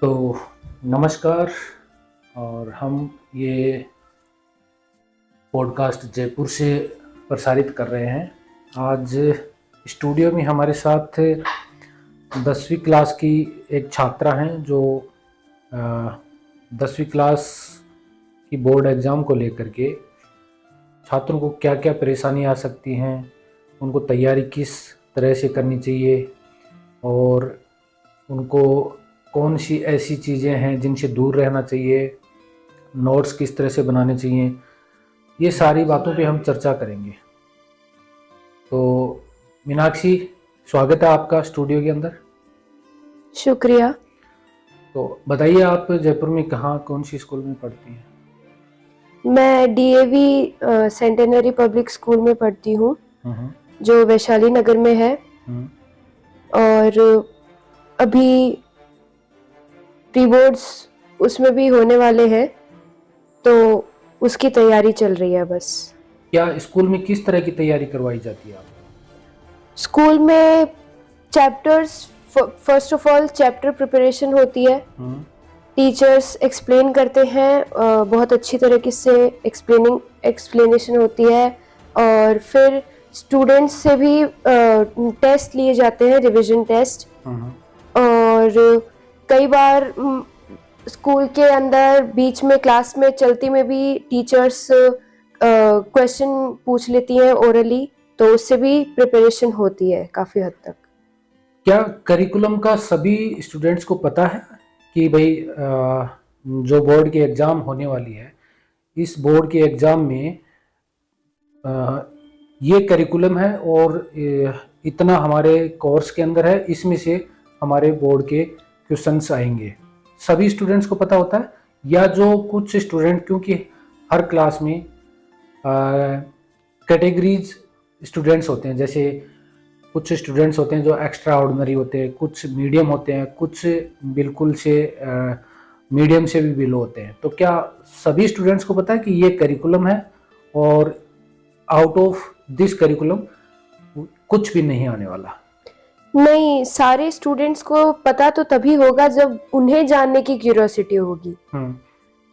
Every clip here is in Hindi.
तो नमस्कार। और हम ये पॉडकास्ट जयपुर से प्रसारित कर रहे हैं। आज स्टूडियो में हमारे साथ 10वीं क्लास की एक छात्रा हैं जो 10वीं क्लास की बोर्ड एग्ज़ाम को लेकर के छात्रों को क्या क्या परेशानी आ सकती हैं, उनको तैयारी किस तरह से करनी चाहिए और उनको कौन सी ऐसी चीज़ें हैं जिनसे दूर रहना चाहिए, नोट्स किस तरह से बनाने चाहिए, ये सारी बातों पे हम चर्चा करेंगे। तो मीनाक्षी, स्वागत है आपका स्टूडियो के अंदर। शुक्रिया। तो बताइए, आप जयपुर में कहाँ कौन सी स्कूल में पढ़ती हैं? मैं डीएवी सेंटेनरी पब्लिक स्कूल में पढ़ती हूँ जो वैशाली नगर में है। और अभी प्री बोर्ड्स उसमें भी होने वाले हैं, तो उसकी तैयारी चल रही है बस। क्या स्कूल में किस तरह की तैयारी करवाई जाती है आपको? स्कूल में chapters, first of all chapter preparation होती है। टीचर्स एक्सप्लेन करते हैं, बहुत अच्छी तरीके से एक्सप्लेनेशन होती है। और फिर स्टूडेंट्स से भी टेस्ट लिए जाते हैं, रिवीजन टेस्ट। और कई बार स्कूल के अंदर बीच में क्लास में चलती में भी टीचर्स क्वेश्चन पूछ लेती हैं ओरली, तो उससे भी प्रिपरेशन होती है काफ़ी हद तक। क्या करिकुलम का सभी स्टूडेंट्स को पता है कि भाई जो बोर्ड की एग्ज़ाम होने वाली है, इस बोर्ड के एग्ज़ाम में ये करिकुलम है और इतना हमारे कोर्स के अंदर है, इसमें से हमारे बोर्ड के क्वेश्चंस आएंगे? सभी स्टूडेंट्स को पता होता है या जो कुछ स्टूडेंट, क्योंकि हर क्लास में कैटेगरीज स्टूडेंट्स होते हैं, जैसे कुछ स्टूडेंट्स होते हैं जो एक्स्ट्रा ऑर्डिनरी होते हैं, कुछ मीडियम होते हैं, कुछ बिल्कुल से मीडियम से भी बिलो होते हैं। तो क्या सभी स्टूडेंट्स को पता है कि ये करिकुलम है और आउट ऑफ दिस करिकुलम कुछ भी नहीं आने वाला? नहीं, सारे स्टूडेंट्स को पता तो तभी होगा जब उन्हें जानने की क्यूरियोसिटी होगी।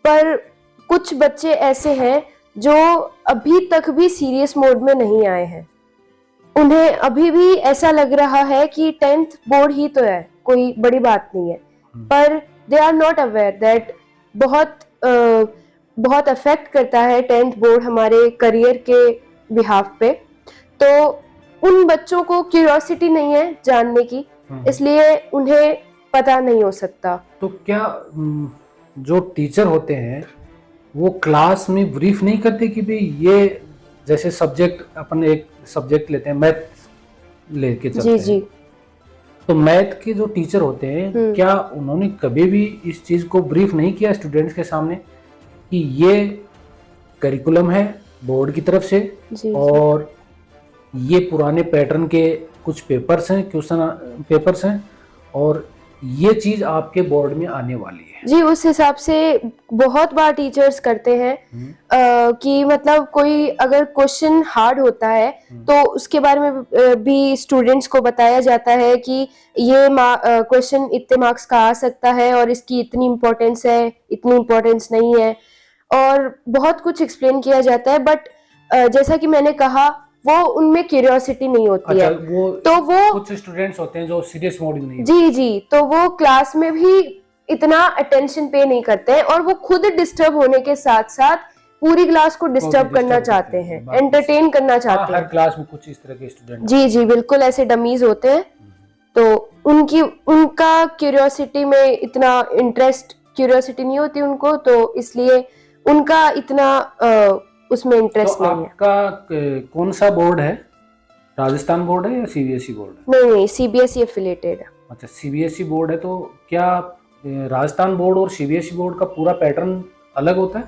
पर कुछ बच्चे ऐसे हैं जो अभी तक भी सीरियस मोड में नहीं आए हैं। उन्हें अभी भी ऐसा लग रहा है कि 10th बोर्ड ही तो है, कोई बड़ी बात नहीं है। पर they are not aware that बहुत अफेक्ट करता है 10th बोर्ड हमारे करियर के बिहाफ पे। तो उन बच्चों को क्यूरियोसिटी नहीं है जानने की, इसलिए उन्हें पता नहीं हो सकता। तो क्या जो टीचर होते हैं वो क्लास में ब्रीफ नहीं करते कि भाई ये, जैसे सब्जेक्ट, अपन एक सब्जेक्ट लेते हैं, मैथ लेके चलते हैं। जी। तो मैथ के जो टीचर होते हैं, क्या उन्होंने कभी भी इस चीज को ब्रीफ नहीं किया स्टूडेंट्स के सामने कि ये करिकुलम है बोर्ड की तरफ से और ये पुराने पैटर्न के कुछ पेपर्स हैं, क्वेश्चन पेपर्स हैं, और ये चीज आपके बोर्ड में आने वाली है? जी, उस हिसाब से बहुत बार टीचर्स करते हैं कि मतलब कोई अगर क्वेश्चन हार्ड होता है तो उसके बारे में भी स्टूडेंट्स को बताया जाता है कि ये क्वेश्चन इतने मार्क्स का आ सकता है और इसकी इतनी इम्पोर्टेंस है, इतनी इम्पोर्टेंस नहीं है, और बहुत कुछ एक्सप्लेन किया जाता है। बट जैसा कि मैंने कहा, वो उनमें क्यूरियोसिटी नहीं होती है। तो वो कुछ स्टूडेंट्स होते हैं जो सीरियस मोड में नहीं। जी, तो वो क्लास में भी इतना अटेंशन पे नहीं करते हैं और वो खुद डिस्टर्ब होने के साथ साथ पूरी क्लास को डिस्टर्ब करना चाहते हैं, एंटरटेन करना चाहते हैं। हर क्लास में कुछ इस तरह के स्टूडेंट जी, बिल्कुल ऐसे डमीज होते हैं। तो उनका क्यूरियोसिटी में इतना क्यूरियोसिटी नहीं होती उनको, तो इसलिए उनका इतना उसमें इंटरेस्ट नहीं है। आपका कौन सा बोर्ड है? राजस्थान बोर्ड है या सीबीएसई बोर्ड है? नहीं, सीबीएसई एफिलिएटेड है। अच्छा, सीबीएसई बोर्ड है। तो क्या राजस्थान बोर्ड और सीबीएसई बोर्ड का पूरा पैटर्न अलग होता है?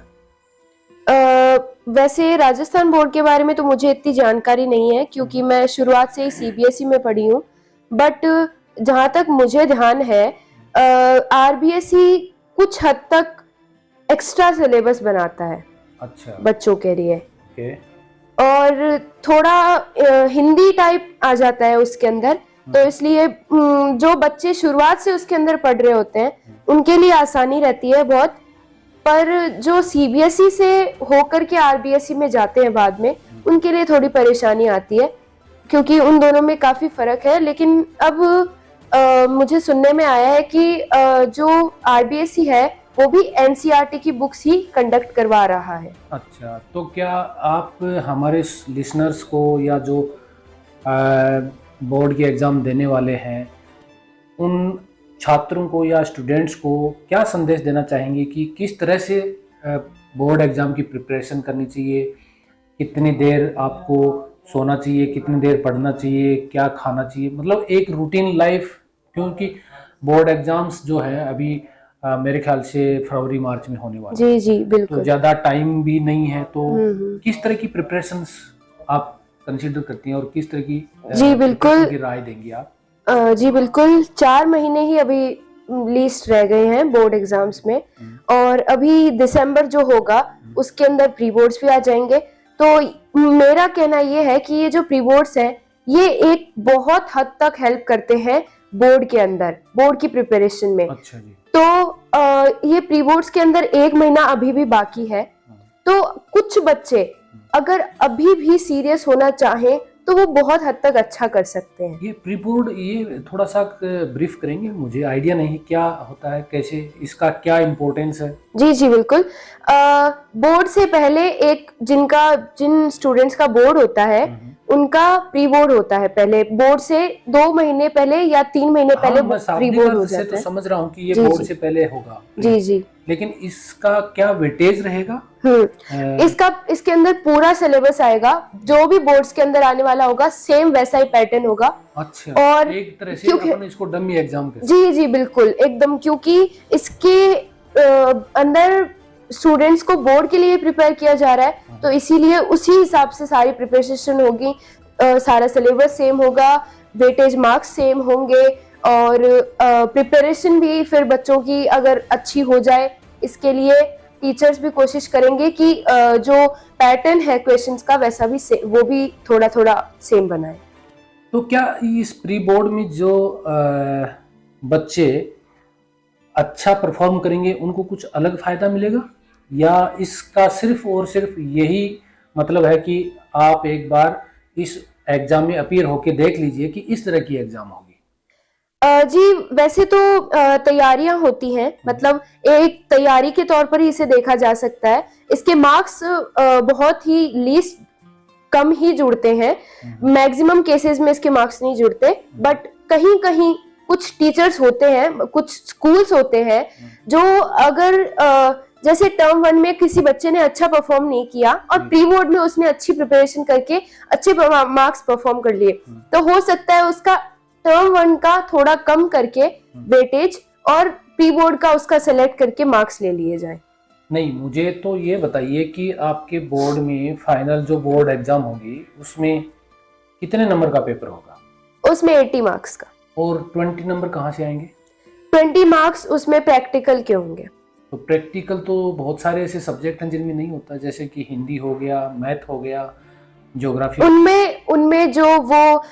वैसे राजस्थान बोर्ड के बारे में तो मुझे इतनी जानकारी नहीं है, क्योंकि मैं शुरुआत से ही सीबीएसई में पढ़ी हूँ। बट जहाँ तक मुझे ध्यान है, आरबीएसई कुछ हद तक एक्स्ट्रा सिलेबस बनाता है। अच्छा, बच्चों के लिए। ओके। और थोड़ा हिंदी टाइप आ जाता है उसके अंदर, तो इसलिए जो बच्चे शुरुआत से उसके अंदर पढ़ रहे होते हैं उनके लिए आसानी रहती है बहुत, पर जो सीबीएसई से होकर के आरबीएसई में जाते हैं बाद में, उनके लिए थोड़ी परेशानी आती है, क्योंकि उन दोनों में काफी फर्क है। लेकिन अब मुझे सुनने में आया है कि जो आरबीएसई है वो भी एनसीईआरटी की बुक्स ही कंडक्ट करवा रहा है। अच्छा, तो क्या आप हमारे लिसनर्स को या जो बोर्ड के एग्ज़ाम देने वाले हैं उन छात्रों को या स्टूडेंट्स को क्या संदेश देना चाहेंगे कि किस तरह से बोर्ड एग्ज़ाम की प्रिपरेशन करनी चाहिए, कितनी देर आपको सोना चाहिए, कितनी देर पढ़ना चाहिए, क्या खाना चाहिए, मतलब एक रूटीन लाइफ, क्योंकि बोर्ड एग्ज़ाम्स जो है अभी मेरे ख्याल से फरवरी मार्च में होने वाले जी जी बिल्कुल, तो ज़्यादा टाइम भी नहीं है, तो किस तरह की प्रिपरेशंस आप कंसीडर करती हैं और किस तरह की जी बिल्कुल की राय देंगी आप? जी बिल्कुल, 4 महीने ही अभी लिस्ट रह गए हैं बोर्ड एग्जाम्स में, और अभी दिसंबर जो होगा उसके अंदर प्री बोर्ड्स भी आ जाएंगे। तो मेरा कहना ये है कि ये जो प्री बोर्ड्स हैं ये एक बहुत हद तक हेल्प करते हैं बोर्ड के अंदर, बोर्ड की प्रिपरेशन में। अच्छा जी। तो ये प्री बोर्ड्स के अंदर 1 महीना अभी भी बाकी है, तो कुछ बच्चे अगर अभी भी सीरियस होना चाहें तो वो बहुत हद तक अच्छा कर सकते हैं। ये प्री बोर्ड, ये थोड़ा सा ब्रीफ करेंगे, मुझे आइडिया नहीं क्या होता है, कैसे, इसका क्या इम्पोर्टेंस है? जी जी बिल्कुल, बोर्ड से पहले जिन स्टूडेंट्स का बोर्ड होता है उनका प्री बोर्ड होता है। पहले बोर्ड से 2 महीने पहले या 3 महीने पहले प्री बोर्ड हो जाता है। तो समझ रहा हूँ कि ये बोर्ड से पहले होगा। जी जी, लेकिन इसका क्या वेटेज रहेगा? इसके अंदर पूरा सिलेबस आएगा, जो भी बोर्ड्स के अंदर आने वाला होगा सेम वैसा ही पैटर्न होगा। अच्छा, और एक तरह से अपन इसको डमी एग्जाम कहते हैं। जी जी बिल्कुल, एकदम, क्योंकि इसके अंदर स्टूडेंट्स को बोर्ड के लिए प्रिपेयर किया जा रहा है, तो इसीलिए उसी हिसाब से सारी प्रिपरेशन होगी, सारा सिलेबस सेम होगा, वेटेज मार्क्स सेम होंगे, और प्रिपरेशन भी फिर बच्चों की अगर अच्छी हो जाए, इसके लिए टीचर्स भी कोशिश करेंगे कि जो पैटर्न है क्वेश्चंस का वैसा भी वो भी थोड़ा थोड़ा सेम बनाए। तो क्या इस प्री बोर्ड में जो बच्चे अच्छा परफॉर्म करेंगे उनको कुछ अलग फायदा मिलेगा, या इसका सिर्फ और सिर्फ यही मतलब है कि आप एक बार इस एग्जाम में अपीयर होके देख लीजिए कि इस तरह की एग्जाम होगी? जी वैसे तो तैयारियां होती हैं, मतलब एक तैयारी के तौर पर ही इसे देखा जा सकता है। इसके मार्क्स बहुत ही लीस्ट कम ही जुड़ते हैं, मैक्सिमम केसेस में इसके मार्क्स नहीं जुड़ते, बट कहीं कहीं कुछ टीचर्स होते हैं, कुछ स्कूल्स होते हैं जो अगर जैसे टर्म 1 में किसी बच्चे ने अच्छा परफॉर्म नहीं किया और प्री बोर्ड में उसने अच्छी प्रिपरेशन करके अच्छे मार्क्स परफॉर्म कर लिए, तो हो सकता है उसका टर्म 1 का थोड़ा कम करके वेटेज और प्री बोर्ड का उसका सेलेक्ट करके मार्क्स ले लिए जाए। नहीं, मुझे तो ये बताइए कि आपके बोर्ड में फाइनल जो बोर्ड एग्जाम होगी उसमें कितने नंबर का पेपर होगा? उसमें 80 मार्क्स का। और 20 नंबर कहाँ से आएंगे? 20 मार्क्स उसमें प्रैक्टिकल के होंगे। तो प्रैक्टिकल तो बहुत सारे ऐसे सब्जेक्ट हैं जिनमें नहीं होता, जैसे कि हिंदी हो गया, मैथ हो गया, ज्योग्राफी। उनमें जो वो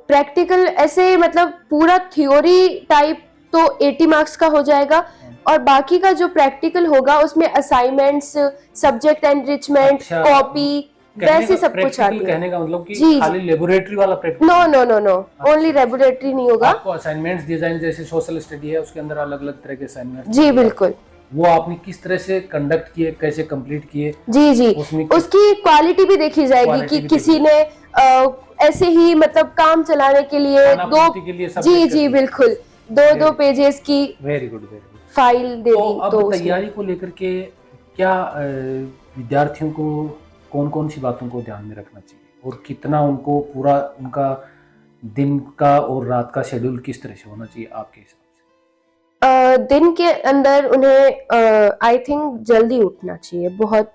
प्रैक्टिकल ऐसे मतलब पूरा थ्योरी टाइप तो 80 मार्क्स का हो जाएगा, और बाकी का जो प्रैक्टिकल होगा उसमें असाइनमेंट्स, सब्जेक्ट एनरिचमेंट, कॉपी, वैसे सब कुछ आती है। कहने का मतलब कि खाली लेबोरेटरी वाला प्रैक्टिकल? नो, ओनली लेबोरेटरी नहीं होगा। आपको असाइनमेंट्स दिए जाएंगे, जैसे सोशल स्टडी है उसके अंदर अलग अलग तरह के असाइनमेंट। जी बिल्कुल, वो आपने किस तरह से कंडक्ट किए, कैसे कंप्लीट किए? जी उसकी क्वालिटी भी देखी जाएगी कि किसी ने ऐसे ही मतलब काम चलाने के लिए जी बिल्कुल 2 पेजेस की वेरी गुड फाइल दे दी। अब तैयारी को लेकर के क्या विद्यार्थियों को कौन कौन सी बातों को ध्यान में रखना चाहिए, और कितना उनको पूरा उनका दिन का और रात का शेड्यूल किस तरह से होना चाहिए आपके हिसाब से? दिन के अंदर उन्हें आई थिंक जल्दी उठना चाहिए, बहुत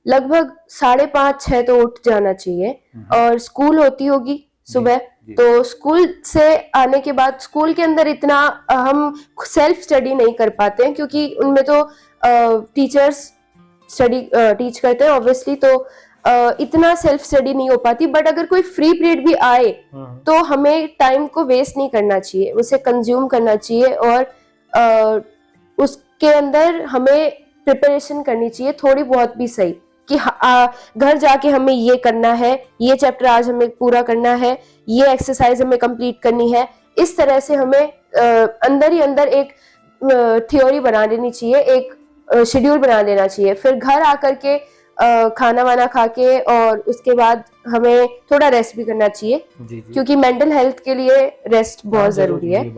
लगभग 5:30-6 तो उठ जाना चाहिए, और स्कूल होती होगी सुबह, तो स्कूल से आने के बाद स्कूल के अंदर इतना हम सेल्फ स्टडी नहीं कर पाते हैं, क्योंकि उनमें तो टीचर्स स्टडी टीच करते हैं ऑब्वियसली, तो इतना सेल्फ स्टडी नहीं हो पाती, बट अगर कोई फ्री पीरियड भी आए तो हमें टाइम को वेस्ट नहीं करना चाहिए, उसे कंज्यूम करना चाहिए और उसके अंदर हमें प्रिपरेशन करनी चाहिए थोड़ी बहुत भी सही, कि घर जाके हमें ये करना है, ये चैप्टर आज हमें पूरा करना है, ये एक्सरसाइज हमें कंप्लीट करनी है। इस तरह से हमें अंदर ही अंदर एक थ्योरी बना लेनी चाहिए, एक शेड्यूल बना लेना चाहिए। फिर घर आकर के खाना वाना खा के और उसके बाद हमें थोड़ा रेस्ट भी करना चाहिए, क्योंकि मेंटल हेल्थ के लिए रेस्ट बहुत जरूरी है।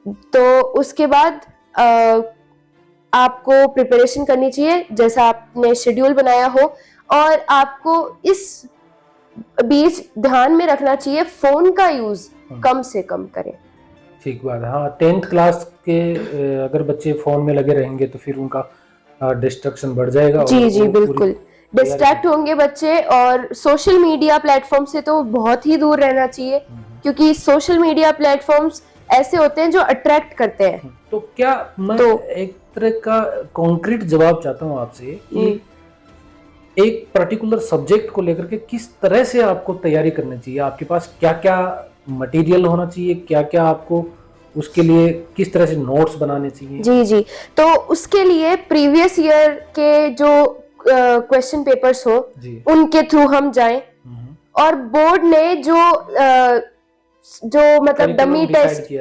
तो उसके बाद आपको प्रिपरेशन करनी चाहिए जैसा आपने शेड्यूल बनाया हो, और आपको इस बीच ध्यान में रखना चाहिए फोन का यूज कम से कम करें। ठीक बात है। हाँ, 10th क्लास के अगर बच्चे फोन में लगे रहेंगे तो फिर उनका डिस्ट्रक्शन बढ़ जाएगा। जी बिल्कुल, डिस्ट्रैक्ट होंगे बच्चे, और सोशल मीडिया प्लेटफॉर्म से तो बहुत ही दूर रहना चाहिए, क्योंकि सोशल मीडिया प्लेटफॉर्म्स ऐसे होते हैं जो अट्रैक्ट करते हैं। तो क्या मैं एक तरह का कॉन्क्रीट जवाब चाहता हूँ आपसे कि एक पर्टिकुलर सब्जेक्ट को लेकर के किस तरह से आपको तैयारी करनी चाहिए, आपके पास क्या क्या मटेरियल होना चाहिए, क्या क्या आपको उसके लिए किस तरह से नोट्स बनाने चाहिए? जी, तो उसके लिए प्रीवियस ईयर के जो क्वेश्चन पेपर्स हो उनके थ्रू हम जाएं, और बोर्ड ने जो मतलब dummy test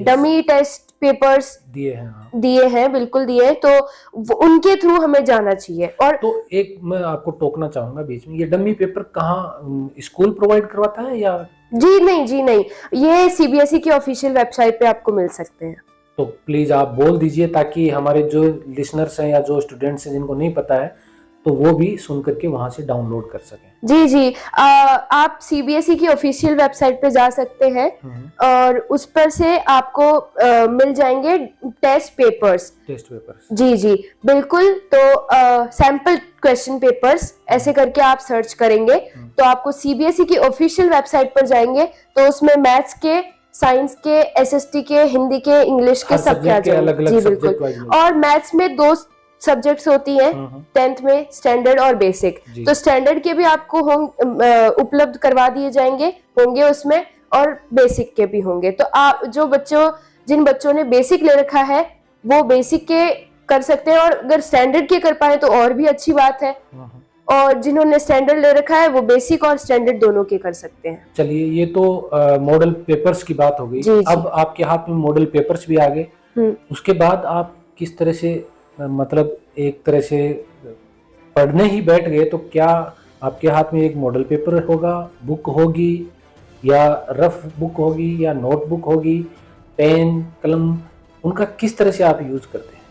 dummy test papers दिए हैं बिल्कुल दिए हैं, तो उनके थ्रू हमें जाना चाहिए। और तो एक मैं आपको टोकना चाहूंगा बीच में, ये डमी पेपर कहाँ स्कूल प्रोवाइड करवाता है या? जी नहीं, ये सीबीएसई की ऑफिशियल वेबसाइट पे आपको मिल सकते हैं। तो प्लीज आप बोल दीजिए ताकि हमारे जो लिसनर्स हैं या जो स्टूडेंट्स हैं जिनको नहीं पता है तो वो भी सुन करके वहां से डाउनलोड कर सकें। जी आप सीबीएसई की ऑफिशियल वेबसाइट पे जा सकते हैं और उस पर से आपको मिल जाएंगे टेस्ट पेपर्स। जी बिल्कुल। तो सैंपल क्वेश्चन पेपर्स ऐसे करके आप सर्च करेंगे तो आपको सीबीएसई की ऑफिशियल वेबसाइट पर जाएंगे तो उसमें मैथ्स के, साइंस के, एसएसटी के, हिंदी के, इंग्लिश के सब क्या जाएंगे। जी बिल्कुल। और मैथ्स में 2 सब्जेक्ट्स होती हैं 10th में, स्टैंडर्ड और बेसिक। तो स्टैंडर्ड के भी आपको उपलब्ध करवा दिए होंगे उसमें, और बेसिक के भी होंगे। तो आप जिन बच्चों ने बेसिक ले रखा है वो बेसिक के कर सकते हैं, और अगर स्टैंडर्ड के कर पाए तो और भी अच्छी बात है। और जिन्होंने स्टैंडर्ड ले रखा है वो बेसिक और स्टैंडर्ड दोनों के कर सकते हैं। चलिए, ये तो मॉडल पेपर्स की बात हो गई। अब आपके हाथ में मॉडल पेपर्स भी आ गए, उसके बाद आप किस तरह से मतलब एक तरह से पढ़ने ही बैठ गए तो क्या आपके हाथ में एक मॉडल पेपर होगा, बुक होगी या रफ बुक होगी या नोटबुक होगी, पेन कलम, उनका किस तरह से आप यूज करते हैं?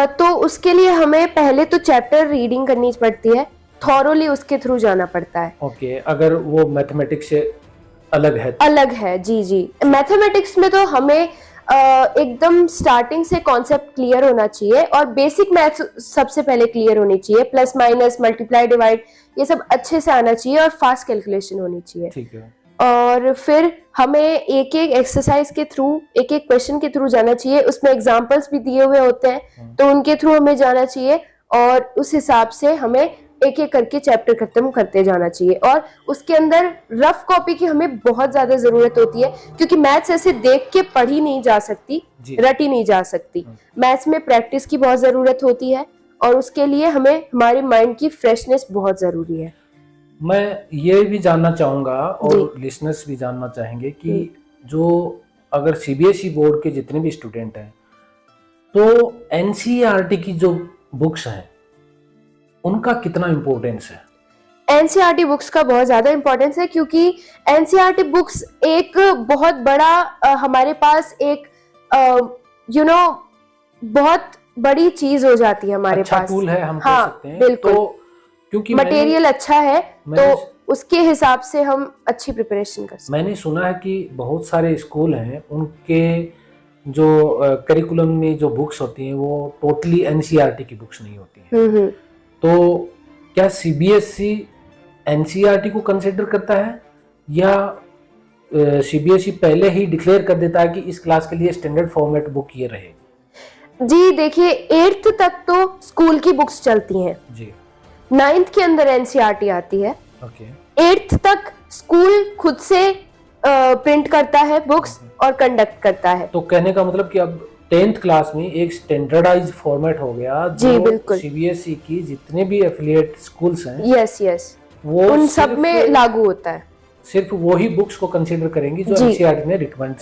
तो उसके लिए हमें पहले तो चैप्टर रीडिंग करनी पड़ती है, थॉरोली उसके थ्रू जाना पड़ता है। ओके, अगर वो मैथमेटिक्स से अलग है? जी मैथमेटिक्स में तो हमें एकदम स्टार्टिंग से कॉन्सेप्ट क्लियर होना चाहिए, और बेसिक मैथ्स सबसे पहले क्लियर होनी चाहिए। प्लस माइनस, मल्टीप्लाई, डिवाइड, ये सब अच्छे से आना चाहिए और फास्ट कैलकुलेशन होनी चाहिए। ठीक है। और फिर हमें एक एक एक्सरसाइज के थ्रू, एक एक क्वेश्चन के थ्रू जाना चाहिए। उसमें एग्जांपल्स भी दिए हुए होते हैं तो उनके थ्रू हमें जाना चाहिए, और उस हिसाब से हमें एक एक करके चैप्टर खत्म करते जाना चाहिए। और उसके अंदर रफ कॉपी की हमें बहुत ज्यादा जरूरत होती है, क्योंकि मैथ्स ऐसे देख के पढ़ी नहीं जा सकती, रटी नहीं जा सकती। मैथ्स में प्रैक्टिस की बहुत जरूरत होती है, और उसके लिए हमें हमारे माइंड की फ्रेशनेस बहुत जरूरी है। मैं ये भी जानना चाहूंगा और लिसनर्स भी जानना चाहेंगे कि जो अगर सीबीएसई बोर्ड के जितने भी स्टूडेंट हैं तो एनसीईआरटी की जो बुक्स हैं उनका कितना इम्पोर्टेंस है? एनसीईआरटी बुक्स का बहुत ज्यादा इम्पोर्टेंस है, क्योंकि एनसीईआरटी बुक्स एक बहुत बड़ा हमारे पास एक बहुत बड़ी चीज हो जाती है हमारे अच्छा पास। टूल है, हम कह सकते हैं। बिल्कुल। तो क्योंकि मटेरियल अच्छा है तो उसके हिसाब से हम अच्छी प्रिपरेशन कर सकते हैं। मैंने सुना है कि बहुत सारे स्कूल हैं उनके जो करिकुलम में जो बुक्स होती हैं वो टोटली एनसीईआरटी की बुक्स नहीं होती हैं। तो क्या सीबीएसई एनसीईआरटी को कंसिडर करता है या सीबीएसई पहले ही डिक्लेयर कर देता है कि इस क्लास के लिए स्टैंडर्ड फॉर्मेट बुक ये रहे? जी देखिए, 8th तक तो स्कूल की बुक्स चलती हैं जी, 9th के अंदर एनसीईआरटी आती है। ओके। 8th तक स्कूल खुद से प्रिंट करता है बुक्स और कंडक्ट करता है। तो कहने का मतलब कि अब 10th क्लास में एक स्टैंडर्डाइज फॉर्मेट हो गया जी बिल्कुल। सीबीएसई की जितने भी एफिलिएट स्कूल्स हैं, यस वो उन सब में लागू होता है। सिर्फ वही बुक्स को कंसीडर करेंगे जो एनसीईआरटी ने रिकमेंड।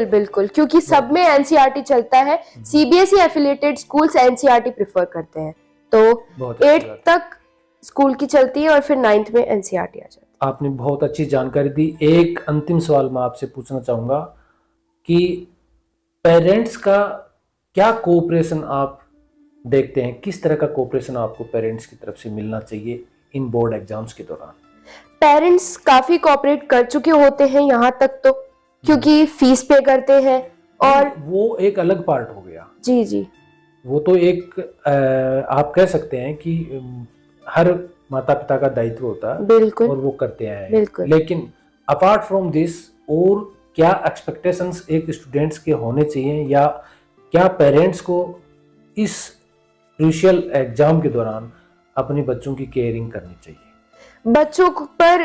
बिल्कुल, क्योंकि सब में एनसीईआरटी चलता है। CBSE affiliated schools NCERT prefer करते हैं। तो 8th तक स्कूल की चलती है और फिर 9th में एनसीईआरटी आ जाती है। आपने बहुत अच्छी जानकारी दी। एक अंतिम सवाल मैं आपसे पूछना चाहूंगा कि पेरेंट्स का क्या कोऑपरेशन आप देखते हैं, किस तरह का कोऑपरेशन आपको पेरेंट्स की तरफ से मिलना चाहिए इन बोर्ड एग्जाम्स के दौरान? पेरेंट्स काफी कोऑपरेट कर चुके होते हैं यहाँ तक तो, क्योंकि फीस पे करते हैं और वो एक अलग पार्ट हो गया। जी वो तो एक आप कह सकते हैं कि हर माता पिता का दायित्व होता है। बिल्कुल। और वो करते हैं। बिल्कुल। लेकिन अपार्ट फ्रॉम दिस और क्या एक्सपेक्टेशंस एक स्टूडेंट्स के होने चाहिए, या क्या पेरेंट्स को इस क्रूशियल एग्जाम के दौरान अपने बच्चों की केयरिंग करनी चाहिए? बच्चों पर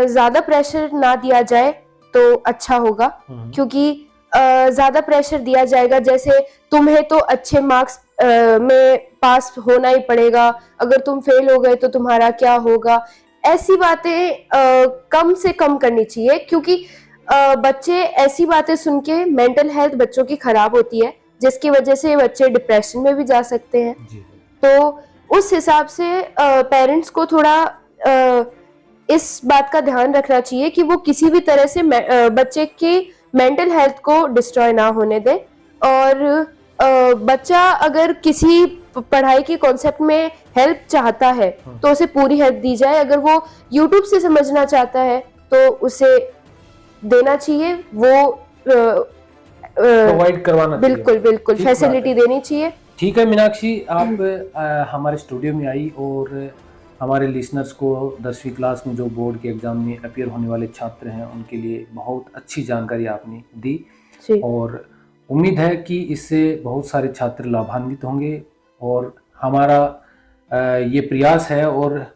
ज्यादा प्रेशर ना दिया जाए तो अच्छा होगा, क्योंकि ज्यादा प्रेशर दिया जाएगा, जैसे तुम्हें तो अच्छे मार्क्स में पास होना ही पड़ेगा, अगर तुम फेल हो गए तो तुम्हारा क्या होगा, ऐसी बातें कम से कम करनी चाहिए। क्योंकि बच्चे ऐसी बातें सुन के मेंटल हेल्थ बच्चों की खराब होती है, जिसकी वजह से बच्चे डिप्रेशन में भी जा सकते हैं। तो उस हिसाब से पेरेंट्स को थोड़ा इस बात का ध्यान रखना चाहिए कि वो किसी भी तरह से बच्चे की मेंटल हेल्थ को डिस्ट्रॉय ना होने दें। और बच्चा अगर किसी पढ़ाई के कॉन्सेप्ट में हेल्प चाहता है तो उसे पूरी हेल्प दी जाए। अगर वो यूट्यूब से समझना चाहता है तो उसे देना चाहिए, वो प्रोवाइड करवाना चाहिए। बिल्कुल फैसिलिटी देनी चाहिए। ठीक है मीनाक्षी, आप हमारे स्टूडियो में आई और हमारे लिसनर्स को 10वीं क्लास में जो बोर्ड के एग्जाम में अपीयर होने वाले छात्र हैं उनके लिए बहुत अच्छी जानकारी आपने दी। और उम्मीद है कि इससे बहुत सारे छात्र लाभान्वित होंगे। और हमारा ये प्रयास है, और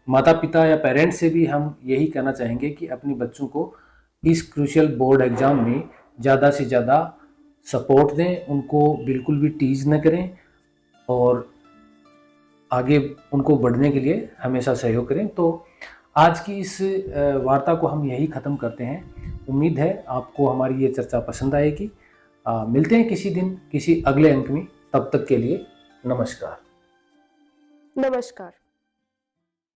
माता पिता या पेरेंट्स से भी हम यही कहना चाहेंगे कि अपने बच्चों को इस क्रूशियल बोर्ड एग्जाम में ज़्यादा से ज़्यादा सपोर्ट दें, उनको बिल्कुल भी टीज न करें और आगे उनको बढ़ने के लिए हमेशा सहयोग करें। तो आज की इस वार्ता को हम यही ख़त्म करते हैं। उम्मीद है आपको हमारी ये चर्चा पसंद आएगी। मिलते हैं किसी दिन किसी अगले अंक में, तब तक के लिए नमस्कार।